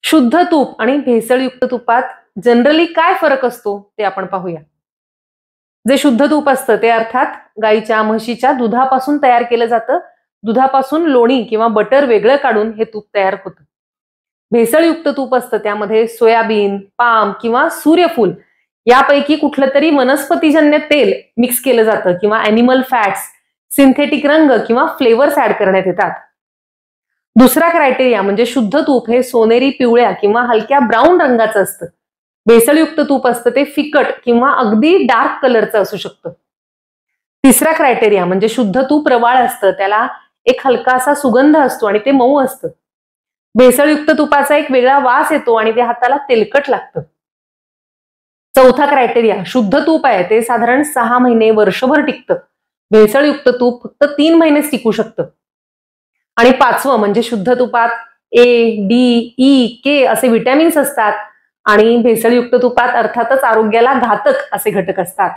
शुद्ध तूप आणि भेसळयुक्त तुपात जनरली काय फरक असतो ते आपण पाहूया. जे शुद्ध तूप असतं ते अर्थात गाईच्या, म्हशीच्या दुधापासून तयार केलं जातं. दुधापासून लोणी किंवा बटर वेगळं काढून हे तूप तयार होतं. भेसळयुक्त तूप असतं त्यामध्ये सोयाबीन, पाम किंवा सूर्यफूल यापैकी कुठलं तरी वनस्पतीजन्य तेल मिक्स केलं जातं किंवा ॲनिमल फॅट्स, सिंथेटिक रंग किंवा फ्लेवर्स ॲड करण्यात येतात. दुसरा क्रायटेरिया म्हणजे शुद्ध तूप हे सोनेरी पिवळ्या किंवा हलक्या ब्राऊन रंगाचं असतं. भेसळयुक्त तूप असतं ते फिकट किंवा अगदी डार्क कलरचं असू शकतं. तिसरा क्रायटेरिया म्हणजे शुद्ध तूप रवाळ असतं, त्याला एक हलकासा सुगंध असतो आणि ते मऊ असतं. भेसळयुक्त तुपाचा एक वेगळा वास येतो आणि ते हाताला तेलकट लागतं. चौथा क्रायटेरिया शुद्ध तूप आहे ते साधारण 6 महिने, वर्षभर टिकतं. भेसळयुक्त तूप फक्त 3 महिनेच टिकू शकतं. आणि पाचवं म्हणजे शुद्ध तुपात ए, डी, ई, के असे विटॅमिन्स असतात आणि भेसळयुक्त तुपात अर्थातच आरोग्याला घातक असे घटक असतात.